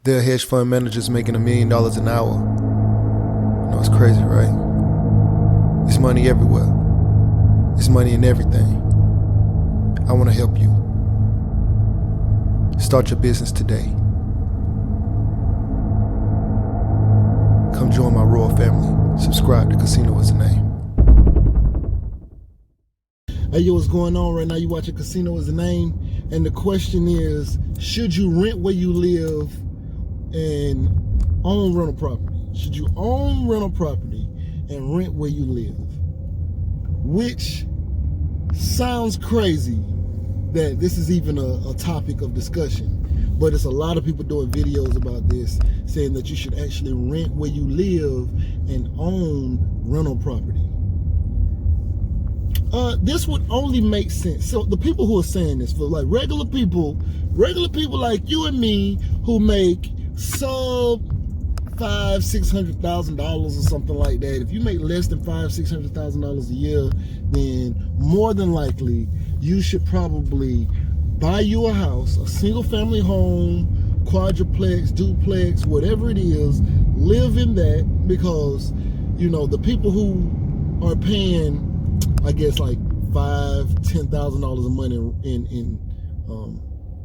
There are hedge fund managers making $1 million an hour. You know, it's crazy, right? It's money everywhere. It's money in everything. I want to help you. Start your business today. Come join my royal family. Subscribe to Casino Is the Name. Hey, yo, what's going on right now? You watching Casino Is the Name, and the question is, should you rent where you live and own rental property? Should you own rental property and rent where you live? Which sounds crazy that this is even a topic of discussion, but it's a lot of people doing videos about this, saying that you should actually rent where you live and own rental property. This would only make sense. So the people who are saying this, for like regular people like you and me who make sub $500,000-$600,000 or something like that. If you make less than $500,000-$600,000 a year, then more than likely you should probably buy you a house, a single family home, quadruplex, duplex, whatever it is, live in that, because you know the people who are paying, I guess, like $5,000-$10,000 a month in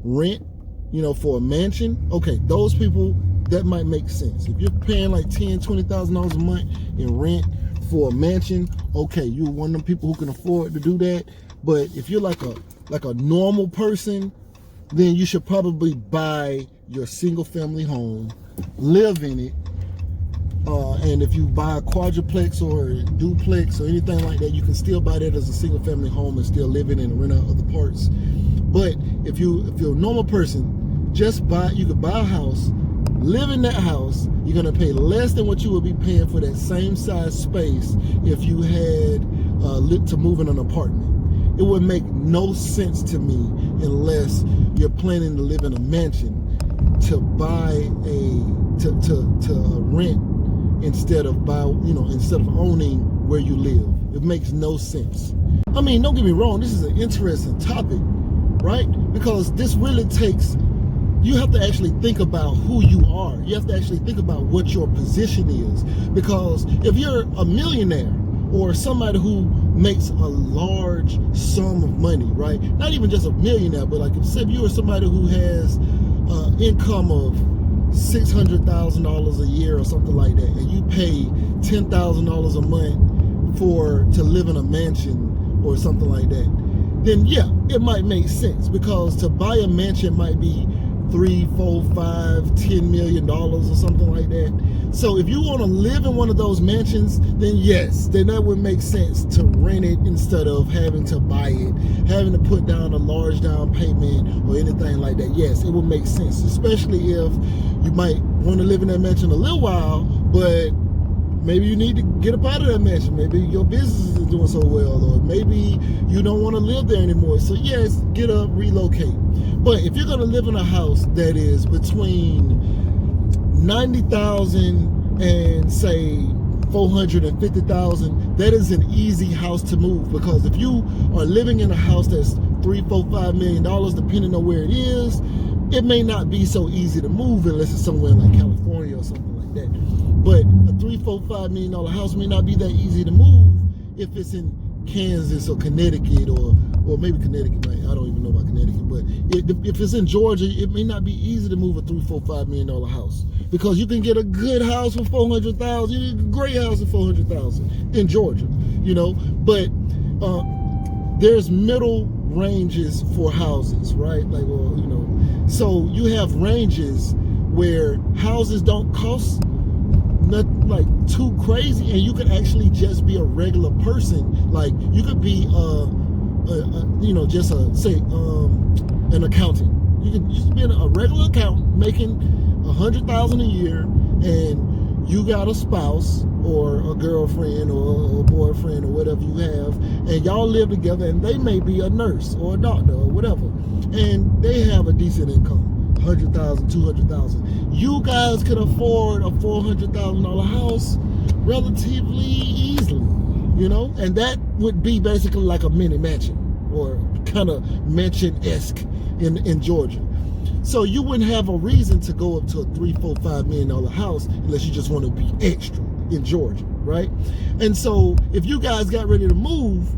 rent, you know, for a mansion. Okay, those people, that might make sense. If you're paying like $10,000-$20,000 a month in rent for a mansion, okay, you're one of them people who can afford to do that. But if you're like a normal person, then you should probably buy your single family home, live in it. And if you buy a quadruplex or a duplex or anything like that, you can still buy that as a single family home and still live in it and rent out other parts. But if you're a normal person, you could buy a house, live in that house. You're gonna pay less than what you would be paying for that same size space if you had to move in an apartment. It would make no sense to me unless you're planning to live in a mansion to rent instead of owning where you live. It makes no sense. I mean, don't get me wrong, this is an interesting topic, right? Because this really takes, you have to actually think about who you are. You have to actually think about what your position is. Because if you're a millionaire or somebody who makes a large sum of money, right? Not even just a millionaire, but like if you are somebody who has income of $600,000 a year or something like that, and you pay $10,000 a month to live in a mansion or something like that, then yeah, it might make sense, because to buy a mansion might be $3, $4, $5, $10 million or something like that. So if you want to live in one of those mansions, then yes, then that would make sense to rent it instead of having to buy it, having to put down a large down payment or anything like that. Yes, it would make sense, especially if you might want to live in that mansion a little while, but maybe you need to get up out of that mansion. Maybe your business isn't doing so well, or maybe you don't want to live there anymore. So yes, get up, relocate. But if you're going to live in a house that is between $90,000 and say $450,000, that is an easy house to move. Because if you are living in a house that's $3, $4, $5 million, depending on where it is, it may not be so easy to move unless it's somewhere like California or something like that. But a $3, $4, $5 million house may not be that easy to move if it's in Kansas or Connecticut, or maybe Connecticut. I don't even know about Connecticut, but if it's in Georgia, it may not be easy to move a $3, $4, $5 million house, because you can get a good house for $400,000, you get a great house for $400,000 in Georgia, you know. But there's middle ranges for houses, right? Like, well, you know, so you have ranges where houses don't cost not like too crazy, and you could actually just be a regular person. Like you could be an accountant. You can just be a regular accountant making $100,000 a year, and you got a spouse or a girlfriend or a boyfriend or whatever you have, and y'all live together, and they may be a nurse or a doctor or whatever, and they have a decent income. $100,000, $200,000. You guys could afford a $400,000 house relatively easily, you know, and that would be basically like a mini mansion, or kind of mansion-esque in Georgia. So you wouldn't have a reason to go up to a $3, $4, $5 million house unless you just want to be extra in Georgia, right? And so if you guys got ready to move,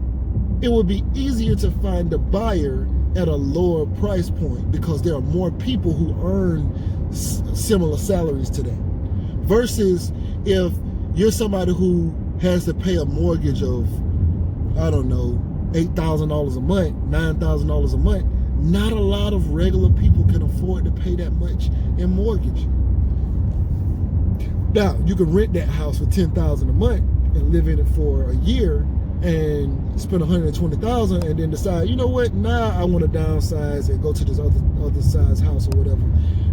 it would be easier to find a buyer at a lower price point because there are more people who earn similar salaries to that. Versus if you're somebody who has to pay a mortgage of, I don't know, $8,000 a month, $9,000 a month, not a lot of regular people can afford to pay that much in mortgage. Now, you can rent that house for $10,000 a month and live in it for a year and spend $120,000 and then decide, you know what, now I want to downsize and go to this other size house or whatever.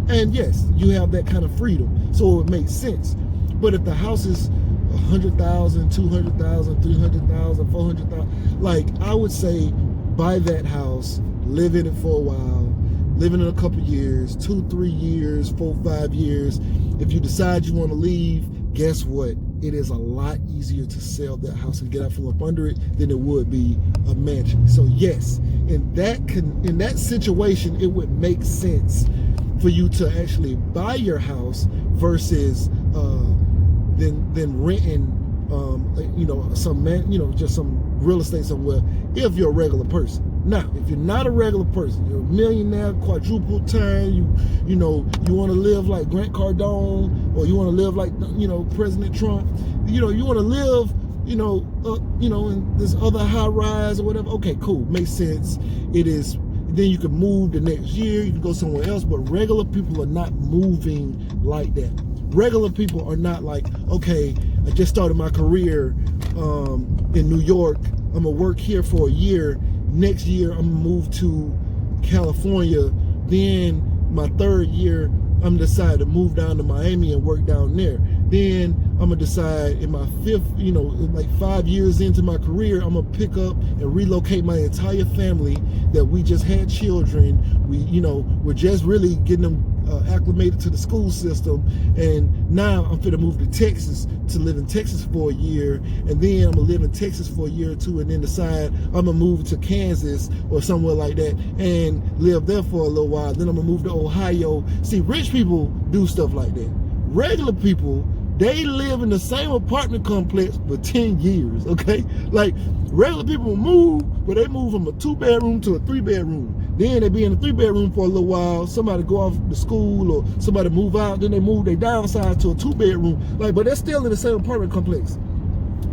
And yes, you have that kind of freedom, so it makes sense. But if the house is $100,000, $200,000, $300,000, $400,000, like, I would say buy that house, live in it for a while, live in it a couple years, 2, 3 years, 4, 5 years. If you decide you want to leave, guess what? It is a lot easier to sell that house and get out from up under it than it would be a mansion. So yes, in that situation, it would make sense for you to actually buy your house versus than renting just some real estate somewhere if you're a regular person. Now, if you're not a regular person, you're a millionaire, quadruple time, you want to live like Grant Cardone, or you want to live like President Trump, you want to live in this other high rise or whatever. Okay, cool, makes sense. It is. Then you can move the next year, you can go somewhere else, but regular people are not moving like that. Regular people are not like, okay, I just started my career in New York, I'm gonna work here for a year, next year I'm gonna move to California, then my 3rd year I'm gonna decide to move down to Miami and work down there. Then I'm gonna decide in my 5th, like 5 years into my career, I'm gonna pick up and relocate my entire family that we just had children. We're just really getting them acclimated to the school system, and now I'm finna move to Texas to live in Texas for a year, and then I'm gonna live in Texas for a year or two, and then decide I'm gonna move to Kansas or somewhere like that and live there for a little while. Then I'm gonna move to Ohio. See, rich people do stuff like that. Regular people, they live in the same apartment complex for 10 years, okay? Like, regular people move, but they move from a 2-bedroom to a 3-bedroom. Then they be in a 3-bedroom for a little while. Somebody go off to school or somebody move out. Then they downsize to a 2-bedroom. Like, but they're still in the same apartment complex.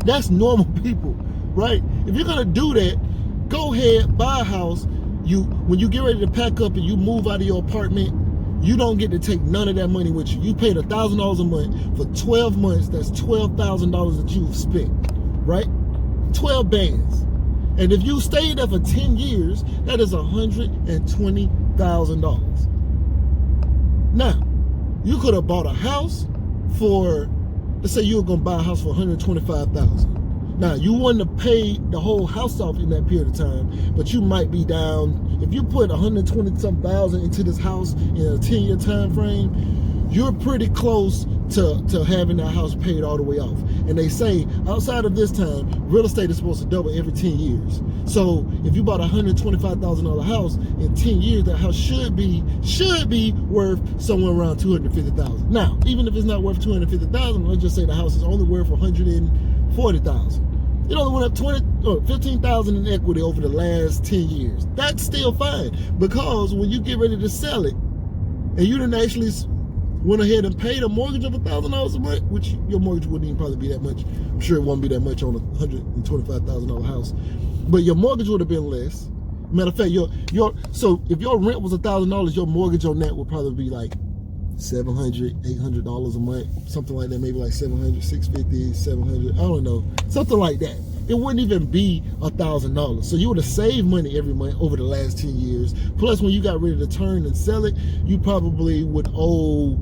That's normal people, right? If you're gonna do that, go ahead, buy a house. When you get ready to pack up and you move out of your apartment, you don't get to take none of that money with you. You paid $1,000 a month for 12 months. That's $12,000 that you've spent, right? 12 bands. And if you stay there for 10 years, that is $120,000. Now, you could have bought a house for, let's say you were going to buy a house for $125,000. Now, you wouldn't have paid the whole house off in that period of time, but you might be down, if you put $120,000 into this house in a 10-year time frame, you're pretty close to having that house paid all the way off. And they say outside of this time, real estate is supposed to double every 10 years. So if you bought a $125,000 house in 10 years, that house should be worth somewhere around $250,000. Now, even if it's not worth $250,000, let's just say the house is only worth $140,000. It only went up $15,000 in equity over the last 10 years. That's still fine, because when you get ready to sell it and you didn't actually went ahead and paid a mortgage of $1,000 a month, which your mortgage wouldn't even probably be that much. I'm sure it won't be that much on a $125,000 house, but your mortgage would have been less. Matter of fact, so if your rent was $1,000, your mortgage on that would probably be like $700, $800 a month, something like that. Maybe like $700, $650, $700. I don't know, something like that. It wouldn't even be $1,000. So you would have saved money every month over the last 10 years. Plus, when you got ready to turn and sell it, you probably would owe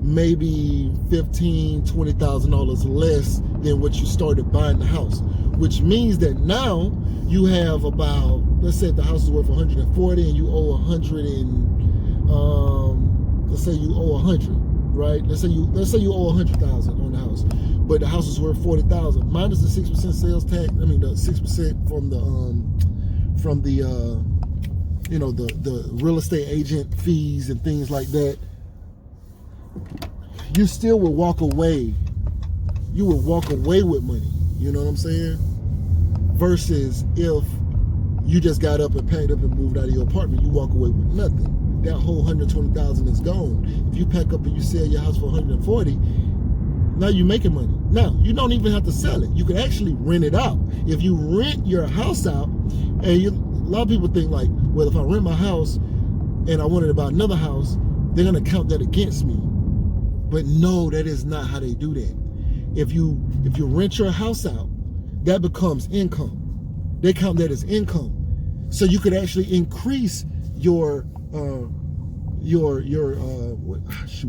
maybe $15,000, $20,000 less than what you started buying the house. Which means that now you have about, let's say if the house is worth $140 and you owe let's say you owe $100, right? Let's say you owe $100,000 on the house, but the house is worth $40,000 minus the 6% sales tax. I mean the 6% from the you know, the real estate agent fees and things like that, you still will walk away. You will walk away with money. You know what I'm saying? Versus if you just got up and packed up and moved out of your apartment, you walk away with nothing. That whole $120,000 is gone. If you pack up and you sell your house for $140,000, now you're making money. Now you don't even have to sell it. You can actually rent it out. If you rent your house out, and a lot of people think like, well, if I rent my house and I wanted to buy another house, they're gonna count that against me. But no, that is not how they do that. If you rent your house out, that becomes income. They count that as income. So you could actually increase your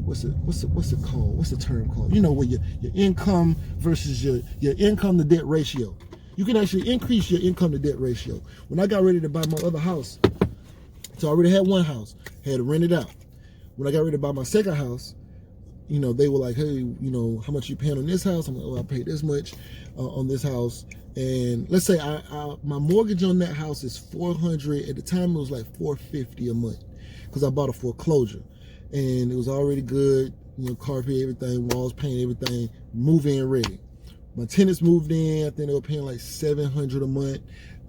what's it called? What's the term called? You know, where your income versus your income to debt ratio. You can actually increase your income to debt ratio. When I got ready to buy my other house, so I already had one house, had to rent it out. When I got ready to buy my second house, you know, they were like, hey, you know, how much you paying on this house? I'm like, oh, I paid this much on this house. And let's say my mortgage on that house is $400. At the time, it was like $450 a month because I bought a foreclosure. And it was already good, you know, carpet, everything, walls, paint, everything, move-in ready. My tenants moved in. I think they were paying like $700 a month.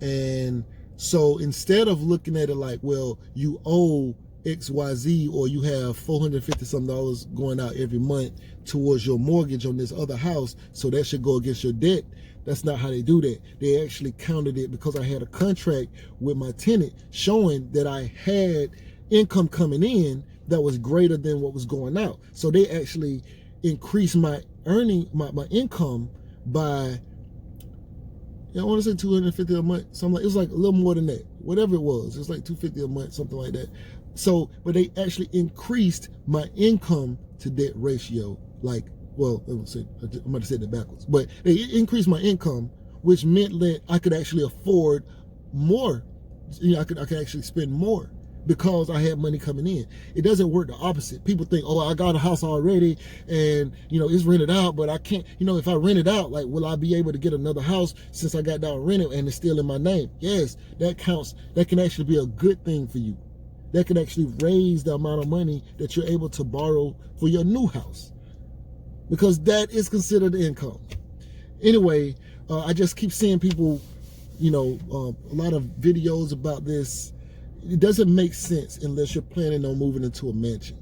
And so instead of looking at it like, well, you owe XYZ or you have $450 something going out every month towards your mortgage on this other house, so that should go against your debt. That's not how they do that. They actually counted it because I had a contract with my tenant showing that I had income coming in that was greater than what was going out. So they actually increased my my income by, I want to say $250 a month, something like, it was like a little more than that, whatever it was. It was like $250 a month, something like that. So, but they actually increased my income to debt ratio, like, well, I'm going to say that backwards, but they increased my income, which meant that I could actually afford more. You know, I could actually spend more because I had money coming in. It doesn't work the opposite. People think, oh, I got a house already and, you know, it's rented out, but I can't, you know, if I rent it out, like, will I be able to get another house since I got that rented and it's still in my name? Yes, that counts. That can actually be a good thing for you. That can actually raise the amount of money that you're able to borrow for your new house, because that is considered income. Anyway, I just keep seeing people, you know, a lot of videos about this. It doesn't make sense unless you're planning on moving into a mansion.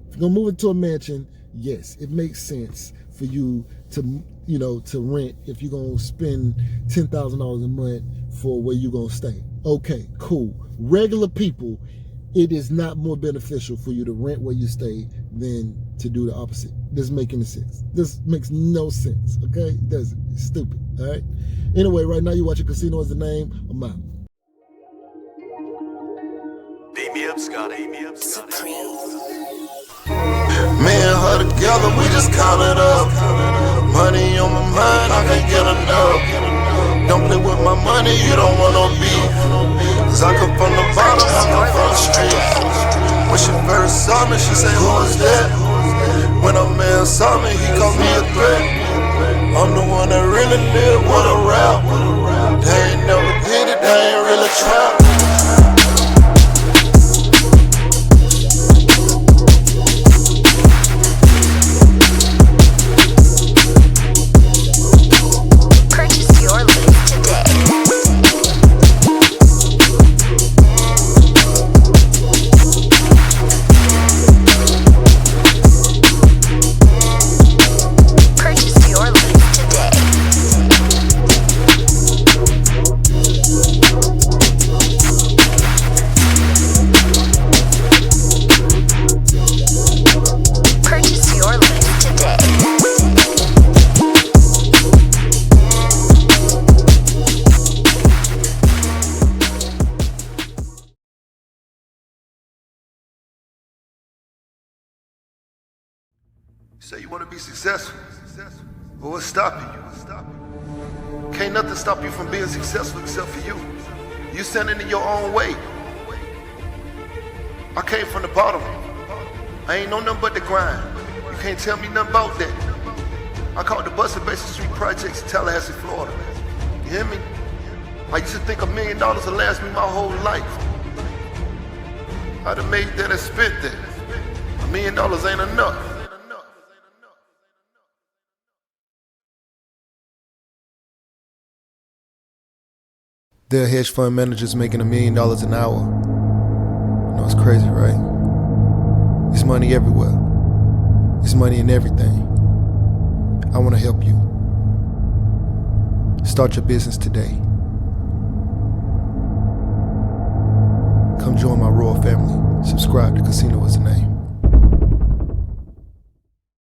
If you're gonna move into a mansion, yes, it makes sense for you to, you know, to rent if you're gonna spend $10,000 a month for where you're gonna stay. Okay, cool. Regular people, it is not more beneficial for you to rent where you stay than to do the opposite. Doesn't make any sense. This makes no sense, okay? It doesn't. It's stupid, all right? Anyway, right now you're watching Casino Is the Name. I'm out. Beat me up, Scotty. Me and her together, we just count it up. Money on my mind, I can't get enough. Don't play with my money, you don't want no beef. Cause I come from the bottom, I come from the street. When she first saw me, she said, who is that? When a man saw me, he called me a threat. I'm the one that really live, wanna rap. They ain't never did it, they ain't really trap. Say you want to be successful, but what's stopping you? Can't nothing stop you from being successful except for you. You standing in your own way. I came from the bottom. I ain't know nothing but the grind. You can't tell me nothing about that. I caught the bus at Basin Street Projects in Tallahassee, Florida. You hear me? I used to think $1 million would last me my whole life. I done made that and spent that. $1 million ain't enough. There are hedge fund managers making $1 million an hour. You know, it's crazy, right? There's money everywhere. There's money in everything. I want to help you. Start your business today. Come join my royal family. Subscribe to Casino Is the Name.